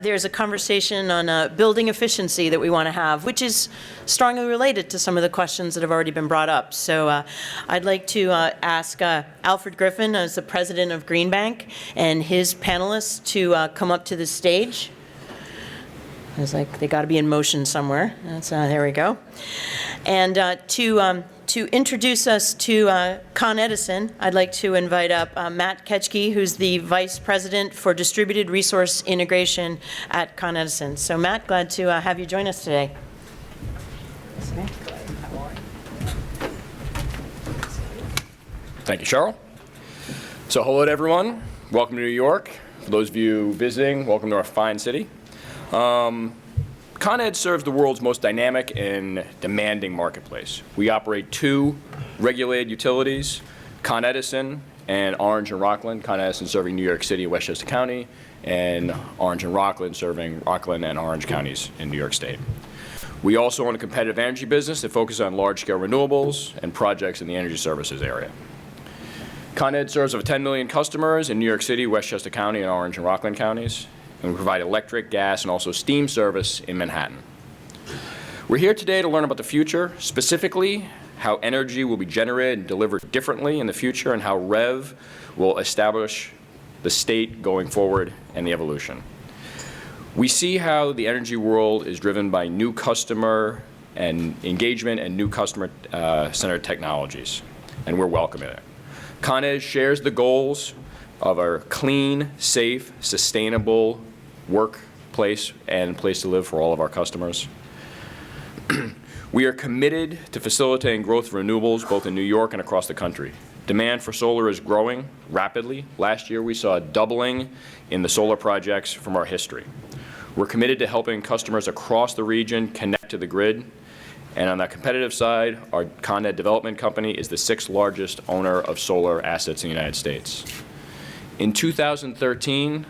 There's a conversation on building efficiency that we want to have, which is strongly related to some of the questions that have already been brought up. So I'd like to ask Alfred Griffin, as the president of Greenbank, and his panelists to come up to the stage. I was like, they got to be in motion somewhere. That's, there we go. And to introduce us to Con Edison, I'd like to invite up Matt Ketchke, who's the Vice President for Distributed Resource Integration at Con Edison. So Matt, glad to have you join us today. Thank you, Cheryl. So hello to everyone. Welcome to New York. For those of you visiting, welcome to our fine city. Con Ed serves the world's most dynamic and demanding marketplace. We operate two regulated utilities, Con Edison and Orange and Rockland. Con Edison serving New York City and Westchester County, and Orange and Rockland serving Rockland and Orange counties in New York State. We also own a competitive energy business that focuses on large-scale renewables and projects in the energy services area. Con Ed serves over 10 million customers in New York City, Westchester County, and Orange and Rockland counties. And we provide electric, gas, and also steam service in Manhattan. We're here today to learn about the future, specifically how energy will be generated and delivered differently in the future, and how REV will establish the state going forward and the evolution. We see how the energy world is driven by new customer and engagement and new customer-centered technologies, and we're welcoming it. Con Ed shares the goals of our clean, safe, sustainable workplace and place to live for all of our customers. We are committed to facilitating growth of renewables both in New York and across the country. Demand for solar is growing rapidly. Last year we saw a doubling in the solar projects from our history. We're committed to helping customers across the region connect to the grid. And on the competitive side, our Con Ed development company is the 6th largest owner of solar assets in the United States. In 2013,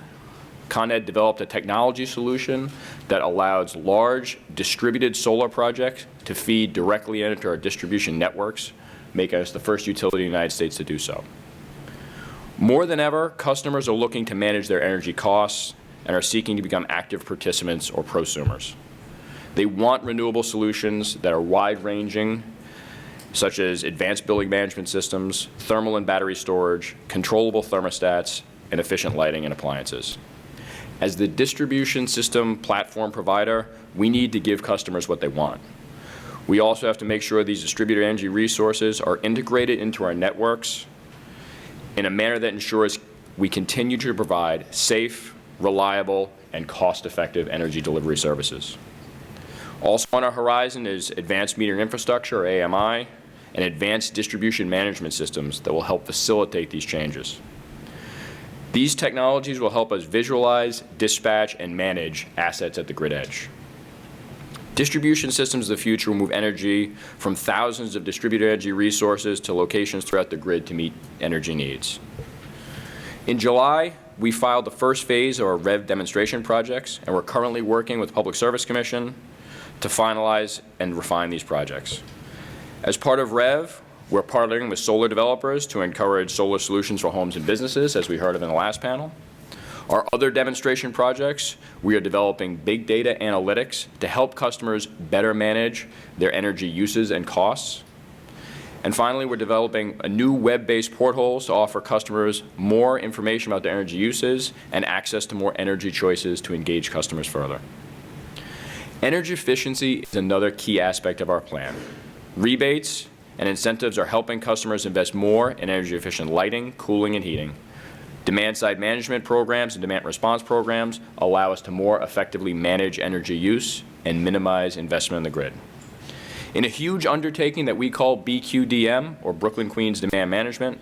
Con Ed developed a technology solution that allows large distributed solar projects to feed directly into our distribution networks, making us the first utility in the United States to do so. More than ever, customers are looking to manage their energy costs and are seeking to become active participants or prosumers. They want renewable solutions that are wide-ranging, such as advanced building management systems, thermal and battery storage, controllable thermostats, and efficient lighting and appliances. As the distribution system platform provider, we need to give customers what they want. We also have to make sure these distributed energy resources are integrated into our networks in a manner that ensures we continue to provide safe, reliable, and cost-effective energy delivery services. Also on our horizon is advanced metering infrastructure, or AMI, and advanced distribution management systems that will help facilitate these changes. These technologies will help us visualize, dispatch, and manage assets at the grid edge. Distribution systems of the future will move energy from thousands of distributed energy resources to locations throughout the grid to meet energy needs. In July, we filed the first phase of our REV demonstration projects, and we're currently working with the Public Service Commission to finalize and refine these projects. As part of REV, we're partnering with solar developers to encourage solar solutions for homes and businesses, as we heard of in the last panel. Our other demonstration projects, we are developing big data analytics to help customers better manage their energy uses and costs. And finally, we're developing a new web-based portals to offer customers more information about their energy uses and access to more energy choices to engage customers further. Energy efficiency is another key aspect of our plan. Rebates and incentives are helping customers invest more in energy-efficient lighting, cooling, and heating. Demand-side management programs and demand response programs allow us to more effectively manage energy use and minimize investment in the grid. In a huge undertaking that we call BQDM, or Brooklyn Queens Demand Management,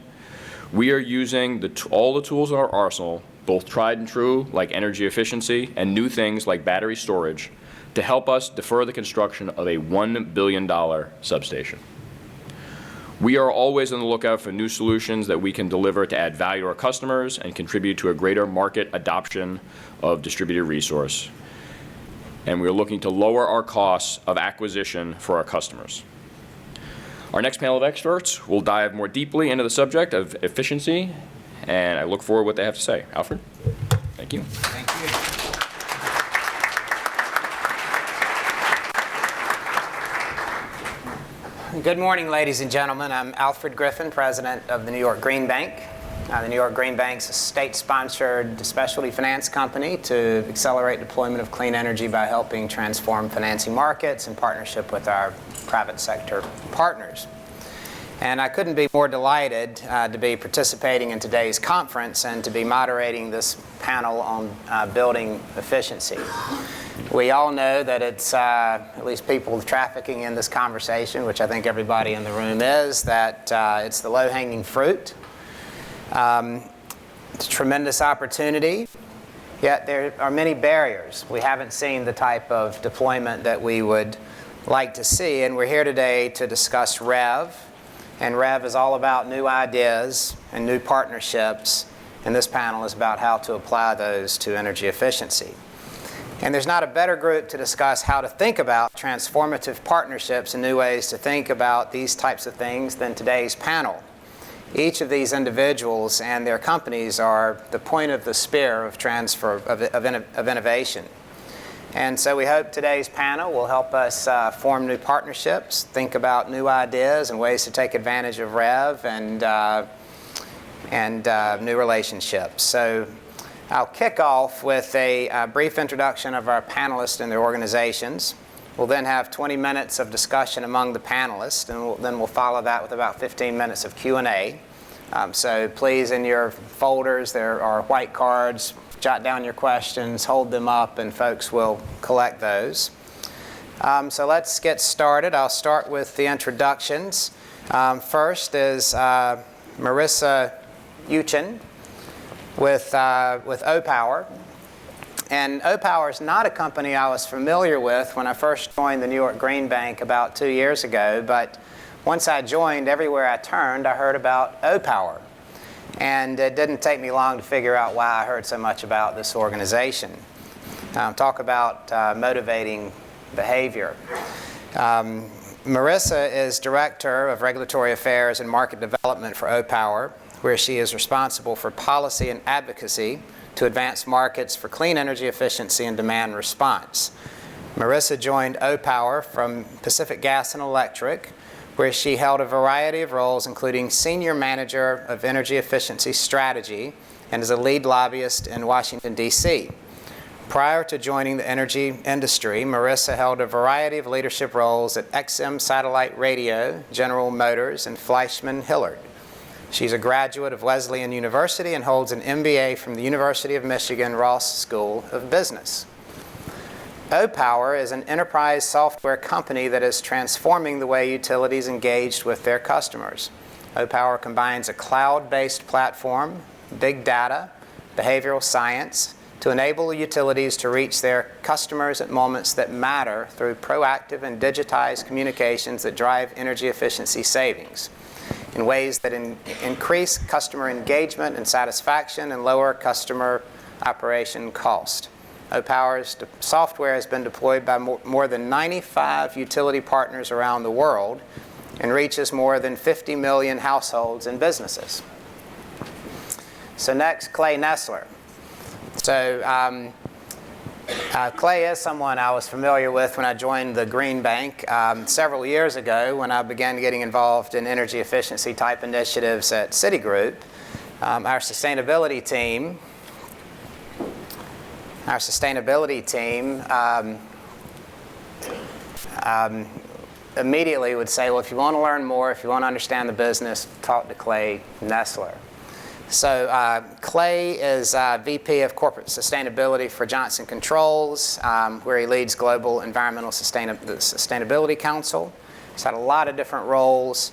we are using all the tools in our arsenal, both tried and true, like energy efficiency, and new things like battery storage, to help us defer the construction of a $1 billion substation. We are always on the lookout for new solutions that we can deliver to add value to our customers and contribute to a greater market adoption of distributed resource. And we are looking to lower our costs of acquisition for our customers. Our next panel of experts will dive more deeply into the subject of efficiency, and I look forward to what they have to say. Alfred? Thank you. Thank you. Good morning, ladies and gentlemen. I'm Alfred Griffin, president of the New York Green Bank. The New York Green Bank's a state-sponsored specialty finance company to accelerate deployment of clean energy by helping transform financing markets in partnership with our private sector partners. And I couldn't be more delighted to be participating in today's conference and to be moderating this panel on building efficiency. We all know that it's, at least people trafficking in this conversation, which I think everybody in the room is, that it's the low-hanging fruit. It's a tremendous opportunity, yet there are many barriers. We haven't seen the type of deployment that we would like to see, and we're here today to discuss REV. And REV is all about new ideas and new partnerships, and this panel is about how to apply those to energy efficiency. And there's not a better group to discuss how to think about transformative partnerships and new ways to think about these types of things than today's panel. Each of these individuals and their companies are the point of the spear of transfer of innovation. And so we hope today's panel will help us form new partnerships, think about new ideas and ways to take advantage of REV and new relationships. So I'll kick off with a brief introduction of our panelists and their organizations. We'll then have 20 minutes of discussion among the panelists, and then we'll follow that with about 15 minutes of Q&A. So please, in your folders, there are white cards. Jot down your questions, hold them up, and folks will collect those. So let's get started. I'll start with the introductions. First is Marisa Uchin with Opower. And Opower is not a company I was familiar with when I first joined the New York Green Bank about 2 years ago, but once I joined, everywhere I turned, I heard about Opower. And it didn't take me long to figure out why I heard so much about this organization. Talk about motivating behavior. Marisa is Director of Regulatory Affairs and Market Development for Opower, where she is responsible for policy and advocacy to advance markets for clean energy efficiency and demand response. Marisa joined Opower from Pacific Gas and Electric, where she held a variety of roles, including Senior Manager of Energy Efficiency Strategy and is a lead lobbyist in Washington, D.C. Prior to joining the energy industry, Marisa held a variety of leadership roles at XM Satellite Radio, General Motors, and Fleischmann Hillard. She's a graduate of Wesleyan University and holds an MBA from the University of Michigan Ross School of Business. Opower is an enterprise software company that is transforming the way utilities engage with their customers. Opower combines a cloud-based platform, big data, behavioral science to enable utilities to reach their customers at moments that matter through proactive and digitized communications that drive energy efficiency savings in ways that increase customer engagement and satisfaction and lower customer operation cost. Opower's software has been deployed by more than 95 utility partners around the world and reaches more than 50 million households and businesses. So next, Clay Nesler. So Clay is someone I was familiar with when I joined the Green Bank several years ago when I began getting involved in energy efficiency type initiatives at Citigroup. Our sustainability team immediately would say, well, if you want to learn more, if you want to understand the business, talk to Clay Nesler. So Clay is VP of Corporate Sustainability for Johnson Controls, where he leads Global Environmental Sustainability Council. He's had a lot of different roles,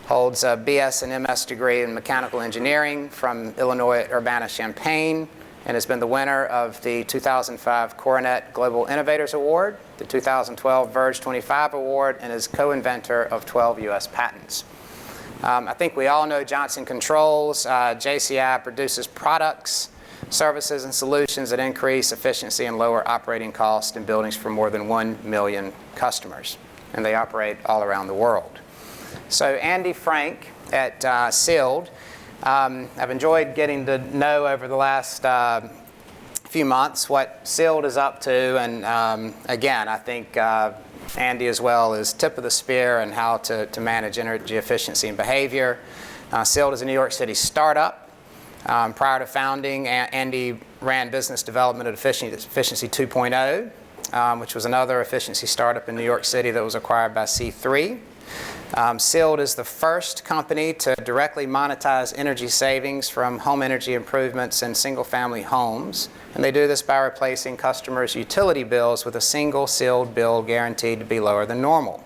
holds a BS and MS degree in mechanical engineering from Illinois at Urbana-Champaign, and has been the winner of the 2005 Coronet Global Innovators Award, the 2012 Verge 25 Award, and is co-inventor of 12 U.S. patents. I think we all know Johnson Controls. JCI produces products, services, and solutions that increase efficiency and lower operating costs in buildings for more than 1 million customers, and they operate all around the world. So Andy Frank at SEALD. I've enjoyed getting to know over the last few months what SEALD is up to, and again, I think Andy as well is tip of the spear in how to manage energy efficiency and behavior. SEALD is a New York City startup. Prior to founding, Andy ran business development at Efficiency 2.0, which was another efficiency startup in New York City that was acquired by C3. SEALD is the first company to directly monetize energy savings from home energy improvements in single-family homes. And they do this by replacing customers' utility bills with a single SEALD bill guaranteed to be lower than normal.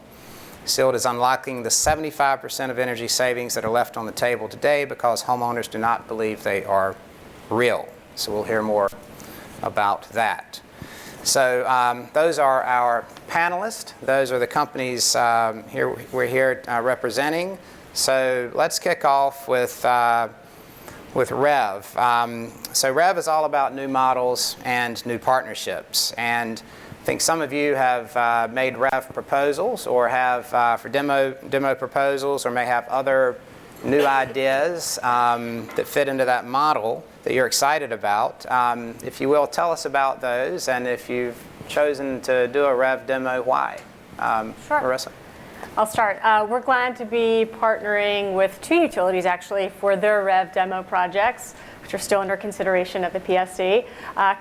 SEALD is unlocking the 75% of energy savings that are left on the table today because homeowners do not believe they are real. So we'll hear more about that. So those are our panelists. Those are the companies we're here representing. So let's kick off with REV. So REV is all about new models and new partnerships. And I think some of you have made REV proposals or have for demo proposals, or may have other new ideas that fit into that model that you're excited about. If you will, tell us about those, and if you've chosen to do a REV demo, why? Sure. Marisa? I'll start. We're glad to be partnering with 2 utilities, actually, for their REV demo projects, which are still under consideration at the PSC.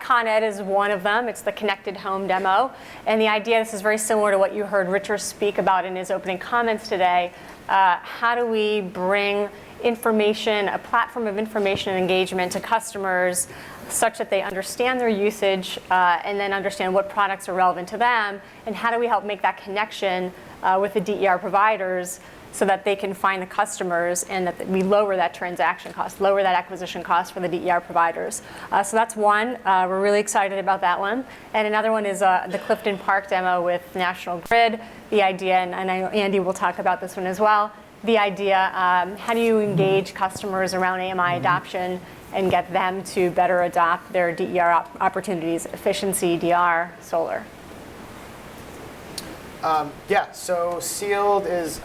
Con Ed is one of them. It's the connected home demo. And the idea, this is very similar to what you heard Richard speak about in his opening comments today. How do we bring information, a platform of information and engagement to customers such that they understand their usage and then understand what products are relevant to them, and how do we help make that connection with the DER providers so that they can find the customers and that we lower that transaction cost, lower that acquisition cost for the DER providers. So that's one. We're really excited about that one. And another one is the Clifton Park demo with National Grid. The idea, and I know Andy will talk about this one as well, the idea, how do you engage customers around AMI adoption and get them to better adopt their DER opportunities, efficiency, DR, solar? Yeah, so SEALD is,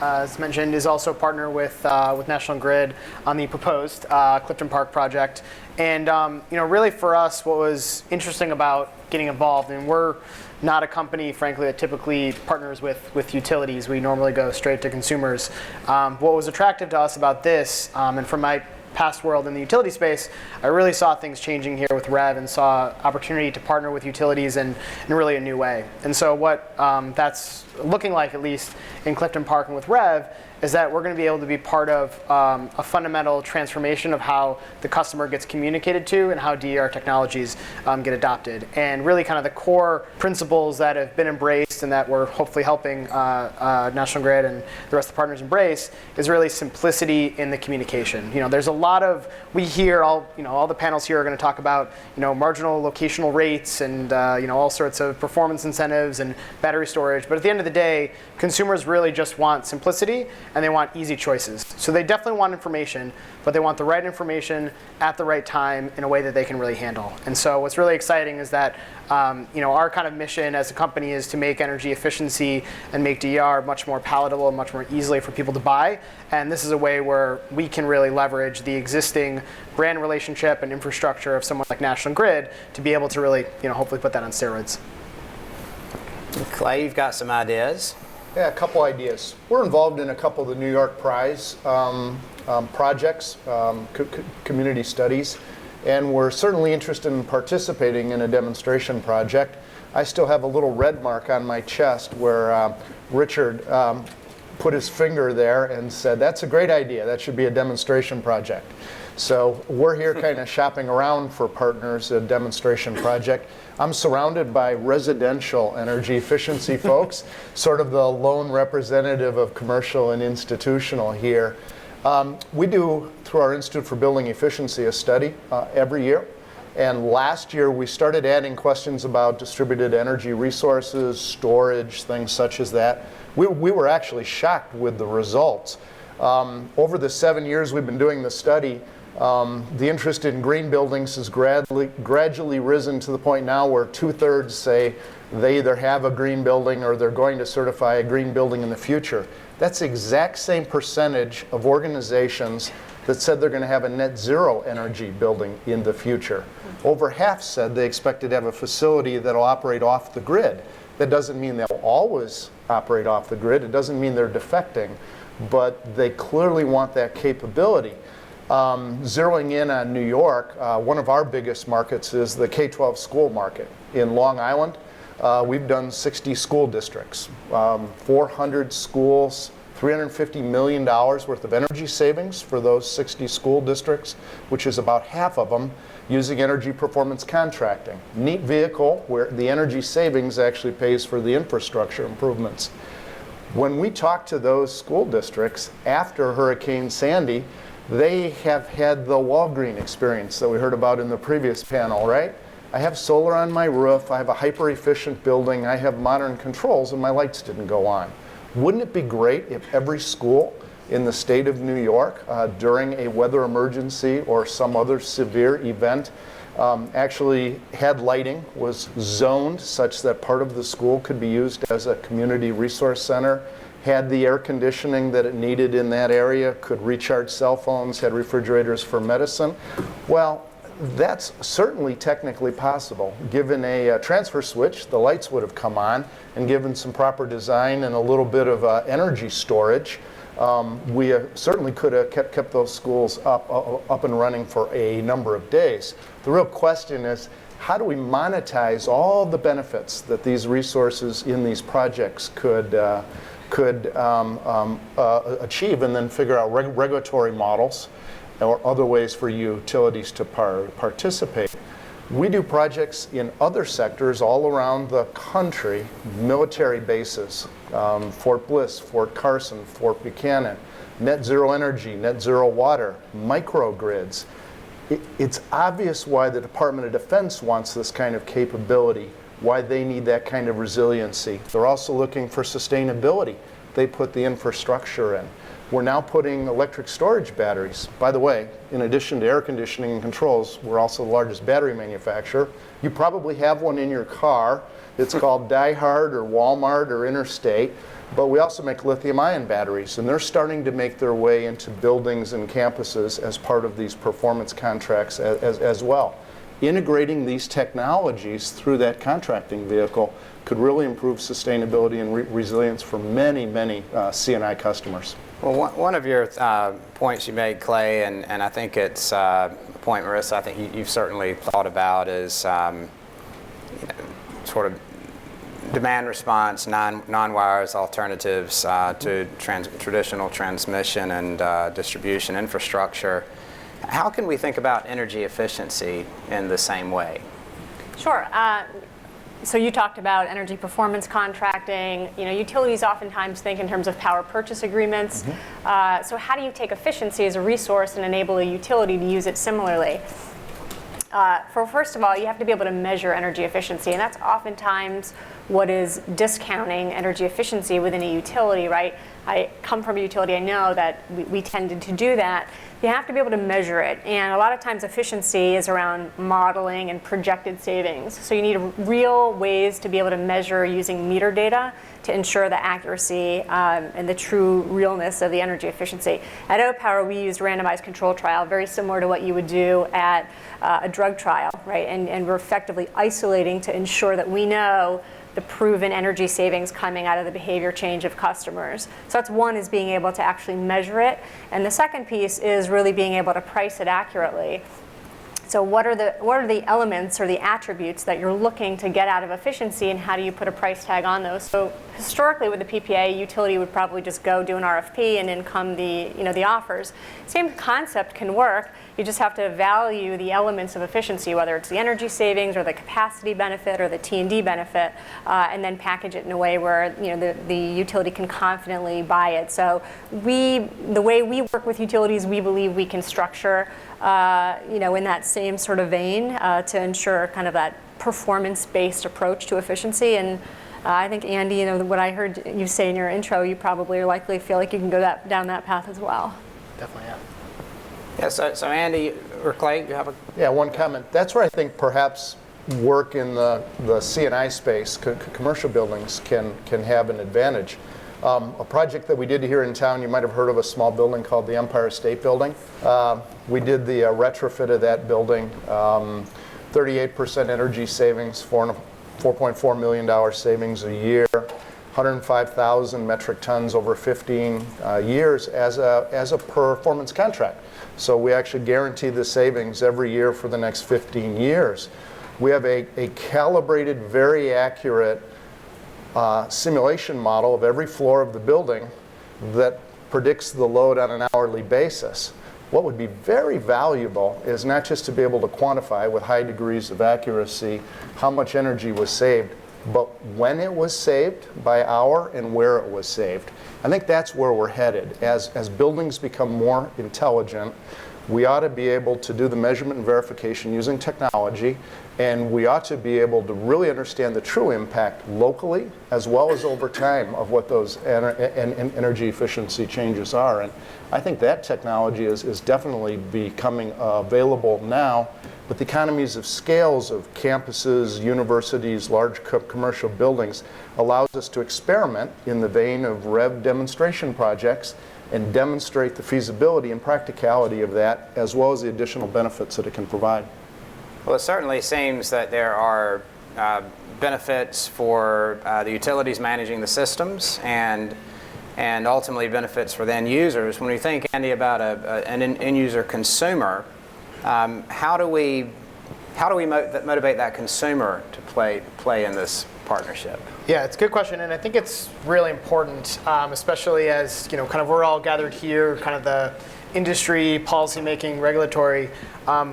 as mentioned, is also a partner with National Grid on the proposed Clifton Park project. And really for us, what was interesting about getting involved, and we're not a company, frankly, that typically partners with utilities. We normally go straight to consumers. What was attractive to us about this, and from my past world in the utility space, I really saw things changing here with REV and saw opportunity to partner with utilities in really a new way. And so what that's looking like, at least in Clifton Park and with REV, is that we're going to be able to be part of a fundamental transformation of how the customer gets communicated to and how DER technologies get adopted. And really kind of the core principles that have been embraced and that we're hopefully helping National Grid and the rest of the partners embrace is really simplicity in the communication. There's a lot of, we hear all the panels here are going to talk about marginal locational rates and all sorts of performance incentives and battery storage. But at the end of the day, consumers really just want simplicity and they want easy choices. So they definitely want information, but they want the right information at the right time in a way that they can really handle. And so what's really exciting is that our kind of mission as a company is to make energy efficiency and make DER much more palatable and much more easily for people to buy. And this is a way where we can really leverage the existing brand relationship and infrastructure of someone like National Grid to be able to really hopefully put that on steroids. Clay, you've got some ideas. Yeah, a couple ideas. We're involved in a couple of the New York Prize projects, community studies, and we're certainly interested in participating in a demonstration project. I still have a little red mark on my chest where Richard put his finger there and said, that's a great idea, that should be a demonstration project. So we're here kind of shopping around for partners, a demonstration project. I'm surrounded by residential energy efficiency folks, sort of the lone representative of commercial and institutional here. We do, through our Institute for Building Efficiency, a study every year. And last year, we started adding questions about distributed energy resources, storage, things such as that. We were actually shocked with the results. Over the 7 years we've been doing the study, the interest in green buildings has gradually risen to the point now where 2/3 say they either have a green building or they're going to certify a green building in the future. That's the exact same percentage of organizations that said they're going to have a net zero energy building in the future. Over half said they expected to have a facility that'll operate off the grid. That doesn't mean they'll always operate off the grid. It doesn't mean they're defecting, but they clearly want that capability. Zeroing in on New York, one of our biggest markets is the K-12 school market. In Long Island, we've done 60 school districts, 400 schools, $350 million worth of energy savings for those 60 school districts, which is about half of them using energy performance contracting. Neat vehicle where the energy savings actually pays for the infrastructure improvements. When we talk to those school districts after Hurricane Sandy, they have had the Walgreen experience that we heard about in the previous panel, right? I have solar on my roof, I have a hyper-efficient building, I have modern controls, and my lights didn't go on. Wouldn't it be great if every school in the state of New York during a weather emergency or some other severe event actually had lighting, was zoned such that part of the school could be used as a community resource center, had the air conditioning that it needed in that area, could recharge cell phones, had refrigerators for medicine? Well, that's certainly technically possible. Given a transfer switch, the lights would have come on, and given some proper design and a little bit of energy storage, we certainly could have kept those schools up and running for a number of days. The real question is, how do we monetize all the benefits that these resources in these projects could achieve, and then figure out regulatory models or other ways for utilities to participate. We do projects in other sectors all around the country, military bases, Fort Bliss, Fort Carson, Fort Buchanan, net zero energy, net zero water, microgrids. It's obvious why the Department of Defense wants this kind of capability, why they need that kind of resiliency. They're also looking for sustainability. They put the infrastructure in. We're now putting electric storage batteries. By the way, in addition to air conditioning and controls, we're also the largest battery manufacturer. You probably have one in your car. It's called Die Hard or Walmart or Interstate. But we also make lithium-ion batteries, and they're starting to make their way into buildings and campuses as part of these performance contracts as well. Integrating these technologies through that contracting vehicle could really improve sustainability and resilience for many, many C&I customers. Well, one of your points you made, Clay, and I think it's a point, Marisa, I think you've certainly thought about is sort of demand response, non-wires alternatives to traditional transmission and distribution infrastructure. How can we think about energy efficiency in the same way? Sure. So you talked about energy performance contracting. Utilities oftentimes think in terms of power purchase agreements. So how do you take efficiency as a resource and enable a utility to use it similarly? First of all, you have to be able to measure energy efficiency, and that's oftentimes what is discounting energy efficiency within a utility, right? I come from a utility, I know that we tended to do that. You have to be able to measure it, and a lot of times efficiency is around modeling and projected savings. So you need real ways to be able to measure using meter data to ensure the accuracy and the true realness of the energy efficiency. At Opower, we used randomized control trial, very similar to what you would do at a drug trial, right? And we're effectively isolating to ensure that we know the proven energy savings coming out of the behavior change of customers. So that's one, is being able to actually measure it. And the second piece is really being able to price it accurately. So what are the elements or the attributes that you're looking to get out of efficiency, and how do you put a price tag on those? So historically with the PPA, utility would probably just go do an RFP and then come the offers. Same concept can work. You just have to value the elements of efficiency, whether it's the energy savings or the capacity benefit or the T&D benefit, and then package it in a way where the utility can confidently buy it. So the way we work with utilities, we believe we can structure in that same sort of vein to ensure kind of that performance-based approach to efficiency. And I think, Andy, what I heard you say in your intro, you probably are likely feel like you can go down that path as well. Definitely, yeah. Yeah, so Andy or Clay, you have a... Yeah, one comment. That's where I think perhaps work in the C&I space, commercial buildings, can have an advantage. A project that we did here in town, you might have heard of a small building called the Empire State Building. We did the retrofit of that building, 38% energy savings, $4.4 million savings a year, 105,000 metric tons over 15 years as a performance contract. So we actually guarantee the savings every year for the next 15 years. We have a calibrated, very accurate simulation model of every floor of the building that predicts the load on an hourly basis. What would be very valuable is not just to be able to quantify with high degrees of accuracy how much energy was saved, but when it was saved by hour and where it was saved. I think that's where we're headed. As buildings become more intelligent, we ought to be able to do the measurement and verification using technology, and we ought to be able to really understand the true impact locally as well as over time of what those energy efficiency changes are. And I think that technology is definitely becoming available now, but the economies of scales of campuses, universities, large commercial buildings allows us to experiment in the vein of REV demonstration projects and demonstrate the feasibility and practicality of that, as well as the additional benefits that it can provide. Well, it certainly seems that there are benefits for the utilities managing the systems and ultimately benefits for the end users. When we think, Andy, about an end user consumer, how do we motivate that consumer to play in this partnership? Yeah, it's a good question, and I think it's really important, especially as kind of we're all gathered here, kind of the industry, policymaking, regulatory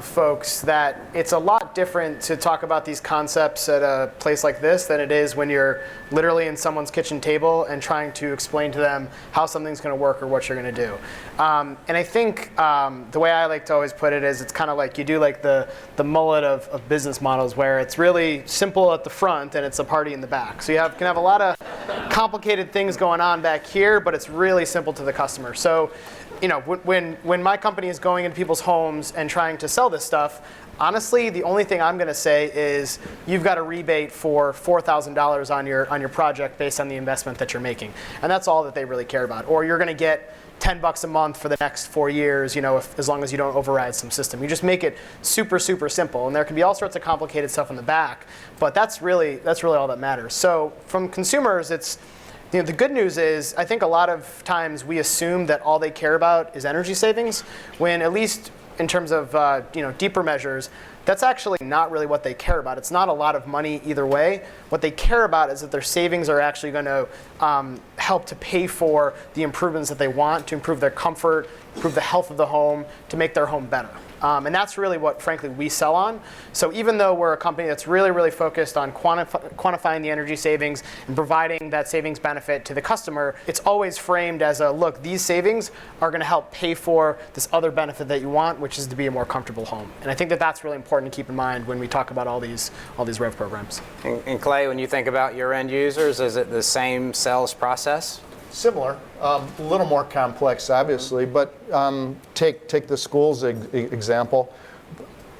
folks, that it's a lot different to talk about these concepts at a place like this than it is when you're literally in someone's kitchen table and trying to explain to them how something's going to work or what you're going to do. And I think the way I like to always put it is it's kind of like you do like the mullet of business models where it's really simple at the front and it's a party in the back. So you can have a lot of complicated things going on back here, but it's really simple to the customer. So when my company is going into people's homes and trying to sell this stuff, honestly, the only thing I'm going to say is you've got a rebate for $4,000 on your project based on the investment that you're making, and that's all that they really care about. Or you're going to get $10 a month for the next 4 years, as long as you don't override some system. You just make it super, super simple, and there can be all sorts of complicated stuff in the back, but that's really all that matters. So from consumers, it's the good news is, I think a lot of times we assume that all they care about is energy savings, when at least in terms of deeper measures, that's actually not really what they care about. It's not a lot of money either way. What they care about is that their savings are actually going to help to pay for the improvements that they want, to improve their comfort, improve the health of the home, to make their home better. And that's really what, frankly, we sell on. So even though we're a company that's really, really focused on quantifying the energy savings and providing that savings benefit to the customer, it's always framed as a, look, these savings are going to help pay for this other benefit that you want, which is to be a more comfortable home. And I think that that's really important to keep in mind when we talk about all these REV programs. And Clay, when you think about your end users, is it the same sales process? Similar, a little more complex, obviously, but take the schools example.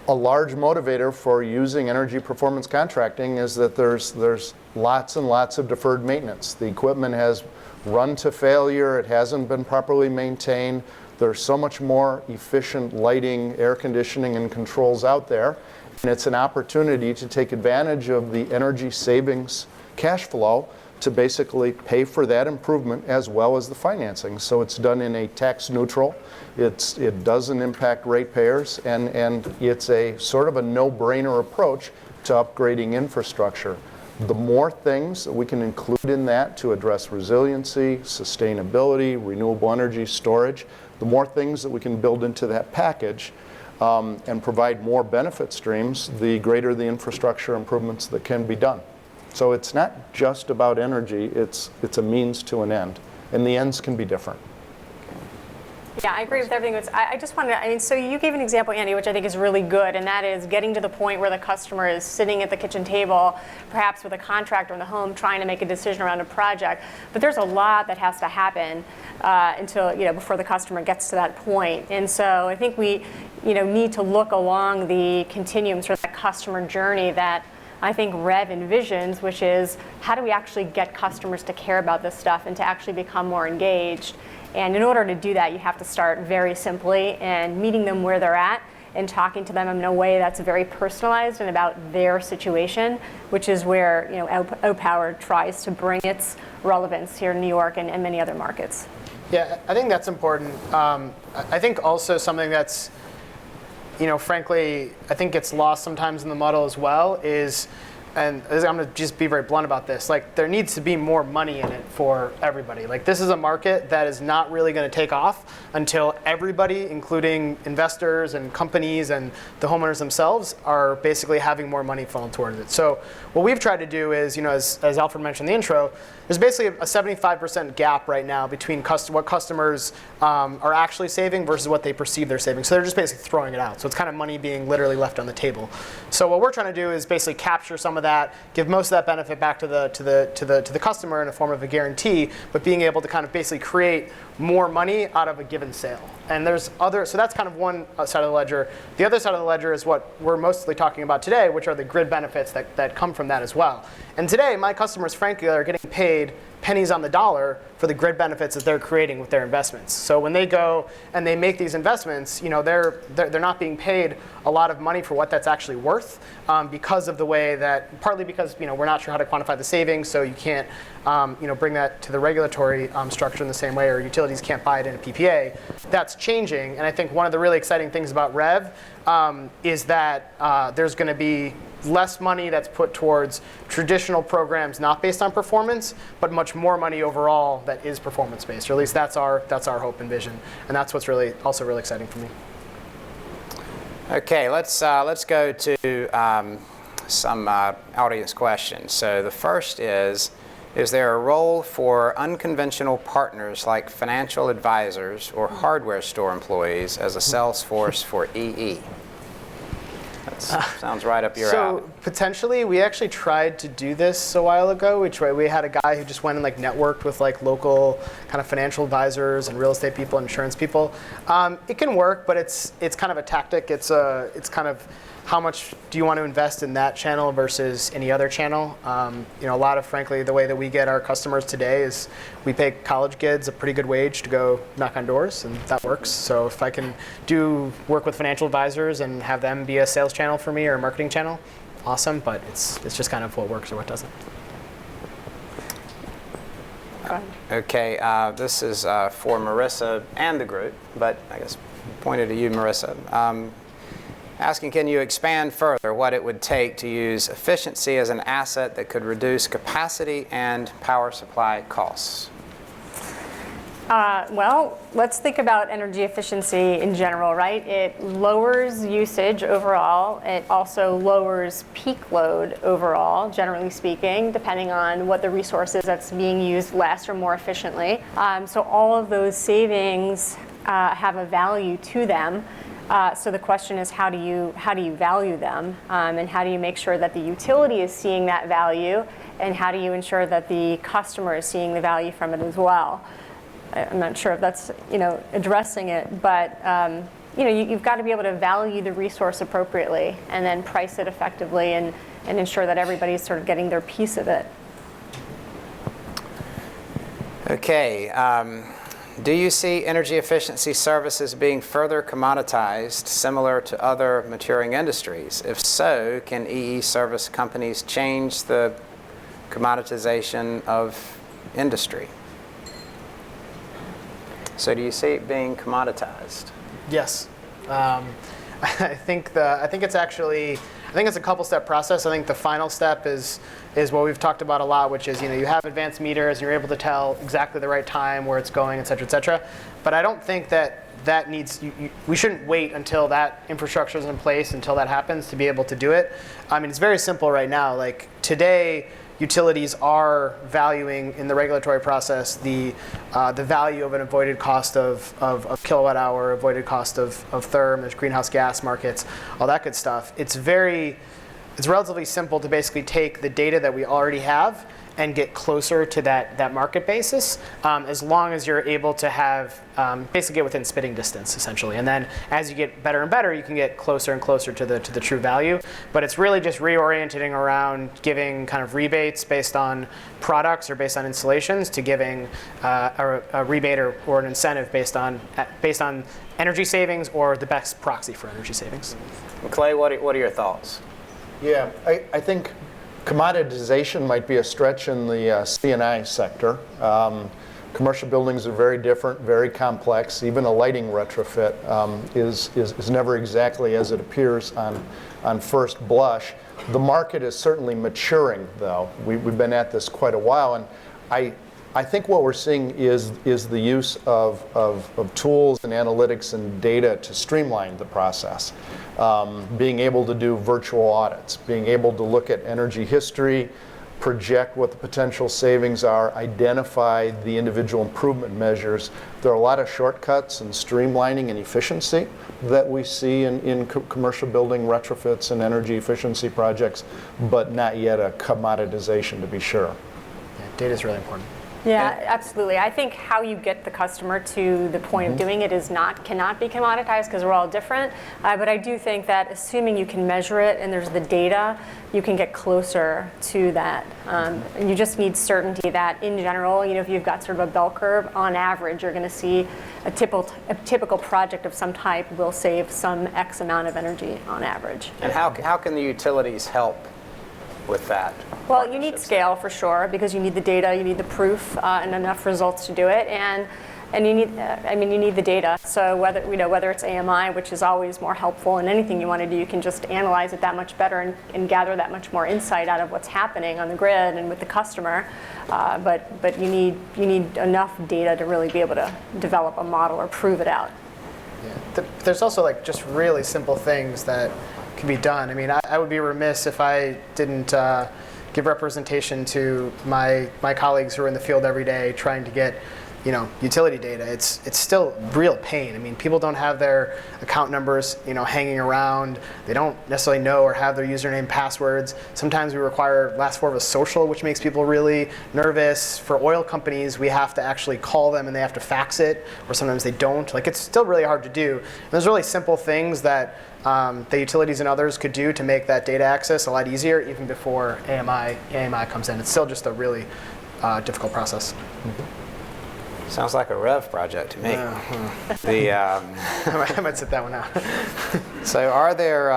A large motivator for using energy performance contracting is that there's lots and lots of deferred maintenance. The equipment has run to failure, it hasn't been properly maintained. There's so much more efficient lighting, air conditioning, and controls out there, and it's an opportunity to take advantage of the energy savings cash flow to basically pay for that improvement as well as the financing. So it's done in a tax neutral, it doesn't impact ratepayers, and it's a sort of a no-brainer approach to upgrading infrastructure. The more things that we can include in that to address resiliency, sustainability, renewable energy storage, the more things that we can build into that package and provide more benefit streams, the greater the infrastructure improvements that can be done. So it's not just about energy, it's a means to an end, and the ends can be different. Yeah, I agree with everything. I just wanted to, so you gave an example, Andy, which I think is really good, and that is getting to the point where the customer is sitting at the kitchen table, perhaps with a contractor in the home, trying to make a decision around a project. But there's a lot that has to happen until, before the customer gets to that point. And so I think we, need to look along the continuum, sort of that customer journey that I think REV envisions, which is how do we actually get customers to care about this stuff and to actually become more engaged. And in order to do that, you have to start very simply and meeting them where they're at and talking to them in a way that's very personalized and about their situation, which is where Opower tries to bring its relevance here in New York and many other markets. Yeah, I think that's important. I think also something that's, frankly, I think gets lost sometimes in the model as well is, and I'm going to just be very blunt about this, like there needs to be more money in it for everybody. Like this is a market that is not really going to take off until everybody, including investors and companies and the homeowners themselves, are basically having more money funneled towards it. So what we've tried to do is, as Alfred mentioned in the intro, there's basically a 75% gap right now between what customers are actually saving versus what they perceive they're saving. So they're just basically throwing it out. So it's kind of money being literally left on the table. So what we're trying to do is basically capture some of that, give most of that benefit back to the customer in the form of a guarantee, but being able to kind of basically create more money out of a given sale. And there's so that's kind of one side of the ledger. The other side of the ledger is what we're mostly talking about today, which are the grid benefits that come from that as well. And today, my customers, frankly, are getting paid pennies on the dollar for the grid benefits that they're creating with their investments. So when they go and they make these investments, they're not being paid a lot of money for what that's actually worth because of the way that, partly because we're not sure how to quantify the savings, so you can't bring that to the regulatory structure in the same way, or utilities can't buy it in a PPA. That's changing, and I think one of the really exciting things about REV is that there's going to be less money that's put towards traditional programs not based on performance, but much more money overall that is performance-based, or at least that's our hope and vision, and that's what's also really exciting for me. Okay, let's go to some audience questions. So the first is there a role for unconventional partners like financial advisors or hardware store employees as a sales force for EE? That sounds right up your alley. So potentially, we actually tried to do this a while ago. We had a guy who just went and networked with local kind of financial advisors and real estate people, insurance people. It can work, but it's kind of a tactic. It's kind of how much do you want to invest in that channel versus any other channel. A lot of, frankly, the way that we get our customers today is we pay college kids a pretty good wage to go knock on doors, and that works. So if I can work with financial advisors and have them be a sales channel for me or a marketing channel, awesome, but it's just kind of what works or what doesn't. Okay, this is for Marisa and the group, but I guess pointed to you, Marisa. Asking, can you expand further what it would take to use efficiency as an asset that could reduce capacity and power supply costs? Well, let's think about energy efficiency in general, right? It lowers usage overall. It also lowers peak load overall, generally speaking, depending on what the resource is that's being used less or more efficiently. So all of those savings have a value to them. So the question is, how do you value them, and how do you make sure that the utility is seeing that value, and how do you ensure that the customer is seeing the value from it as well? I'm not sure if that's addressing it, but you've got to be able to value the resource appropriately and then price it effectively and ensure that everybody's sort of getting their piece of it. Okay. Do you see energy efficiency services being further commoditized, similar to other maturing industries? If so, can EE service companies change the commoditization of industry? So do you see it being commoditized? Yes. I think it's a couple-step process. I think the final step is what we've talked about a lot, which is you have advanced meters and you're able to tell exactly the right time where it's going, et cetera, et cetera. But I don't think that needs, we shouldn't wait until that infrastructure is in place, until that happens, to be able to do it. I mean, it's very simple right now. Like today, utilities are valuing in the regulatory process the value of an avoided cost of kilowatt hour, avoided cost of therm, there's greenhouse gas markets, all that good stuff. It's very it's relatively simple to basically take the data that we already have and get closer to that market basis, as long as you're able to have, basically get within spitting distance, essentially. And then as you get better and better, you can get closer and closer to the true value. But it's really just reorienting around giving kind of rebates based on products or based on installations to giving a rebate or an incentive based on energy savings or the best proxy for energy savings. Clay, what are your thoughts? Yeah, I think commoditization might be a stretch in the C&I sector. Commercial buildings are very different, very complex. Even a lighting retrofit is never exactly as it appears on first blush. The market is certainly maturing, though. We've been at this quite a while, and I think what we're seeing is the use of tools and analytics and data to streamline the process. Being able to do virtual audits, being able to look at energy history, project what the potential savings are, identify the individual improvement measures. There are a lot of shortcuts and streamlining and efficiency that we see in commercial building retrofits and energy efficiency projects, but not yet a commoditization, to be sure. Yeah, data is really important. Yeah, absolutely. I think how you get the customer to the point of doing it cannot be commoditized because we're all different. But I do think that assuming you can measure it and there's the data, you can get closer to that. And you just need certainty that in general, if you've got sort of a bell curve, on average, you're going to see a typical project of some type will save some X amount of energy on average. And how can the utilities help with that? Well, you need scale for sure because you need the data, you need the proof, and enough results to do it, and you need the data. So whether it's AMI, which is always more helpful in anything you want to do, you can just analyze it that much better and gather that much more insight out of what's happening on the grid and with the customer. But you need enough data to really be able to develop a model or prove it out. Yeah. There's also just really simple things that can be done. I mean, I would be remiss if I didn't give representation to my colleagues who are in the field every day trying to get utility data. It's still real pain. I mean, people don't have their account numbers hanging around. They don't necessarily know or have their username passwords. Sometimes we require last four of a social, which makes people really nervous. For oil companies, we have to actually call them and they have to fax it, or sometimes they don't. It's still really hard to do. And there's really simple things that the utilities and others could do to make that data access a lot easier even before AMI comes in. It's still just a really difficult process. Sounds like a REV project to me. I might sit that one out. So are there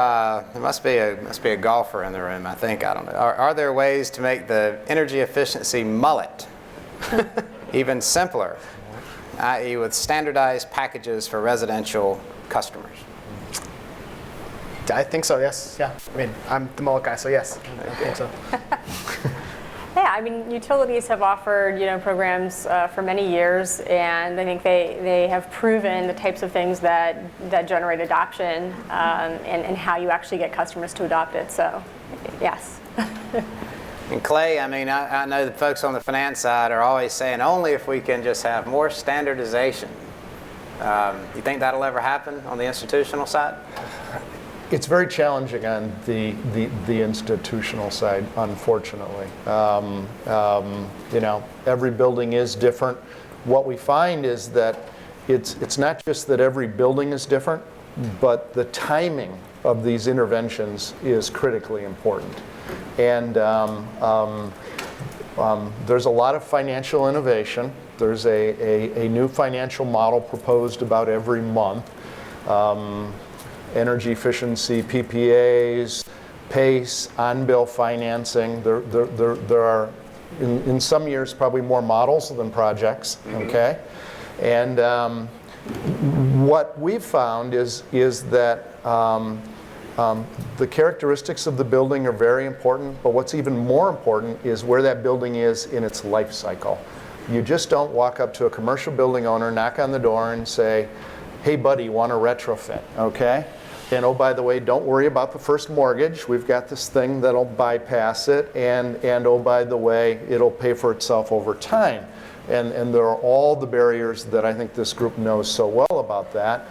must be a golfer in the room, I think. I don't know. Are there ways to make the energy efficiency mullet even simpler, i.e. with standardized packages for residential customers? I think so, yes. Yeah. I mean, I'm the mullet guy, so yes. I think so. Yeah, I mean, utilities have offered programs for many years, and I think they have proven the types of things that generate adoption and how you actually get customers to adopt it. So, yes. And Clay, I mean, I know the folks on the finance side are always saying only if we can just have more standardization. You think that'll ever happen on the institutional side? It's very challenging on the institutional side, unfortunately. Every building is different. What we find is that it's not just that every building is different, but the timing of these interventions is critically important. And there's a lot of financial innovation. There's a new financial model proposed about every month. Energy efficiency, PPAs, PACE, on-bill financing. There are, in some years, probably more models than projects, okay? And what we've found is that the characteristics of the building are very important, but what's even more important is where that building is in its life cycle. You just don't walk up to a commercial building owner, knock on the door and say, hey buddy, you want to retrofit, okay? And oh, by the way, don't worry about the first mortgage. We've got this thing that'll bypass it, and oh, by the way, it'll pay for itself over time. And there are all the barriers that I think this group knows so well about that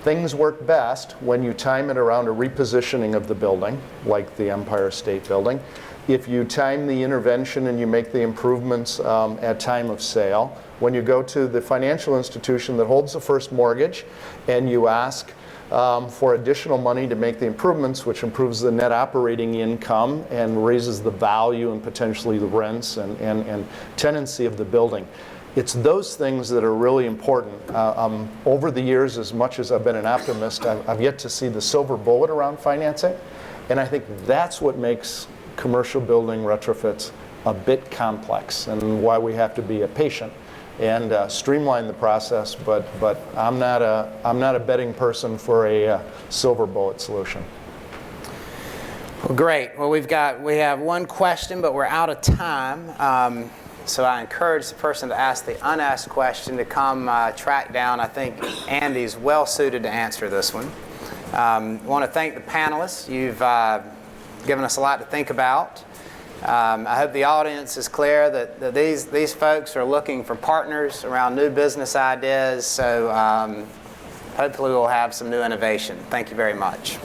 Things work best when you time it around a repositioning of the building, like the Empire State Building. If you time the intervention and you make the improvements at time of sale. When you go to the financial institution that holds the first mortgage and you ask for additional money to make the improvements, which improves the net operating income and raises the value and potentially the rents and tenancy of the building. It's those things that are really important. Over the years, as much as I've been an optimist, I've yet to see the silver bullet around financing. And I think that's what makes commercial building retrofits a bit complex and why we have to be patient and streamline the process. But I'm not a betting person for a silver bullet solution. Well, great. Well, we have one question, but we're out of time. So I encourage the person to ask the unasked question to come track down. I think Andy's well suited to answer this one. I want to thank the panelists. You've given us a lot to think about. I hope the audience is clear that these folks are looking for partners around new business ideas. So hopefully we'll have some new innovation. Thank you very much.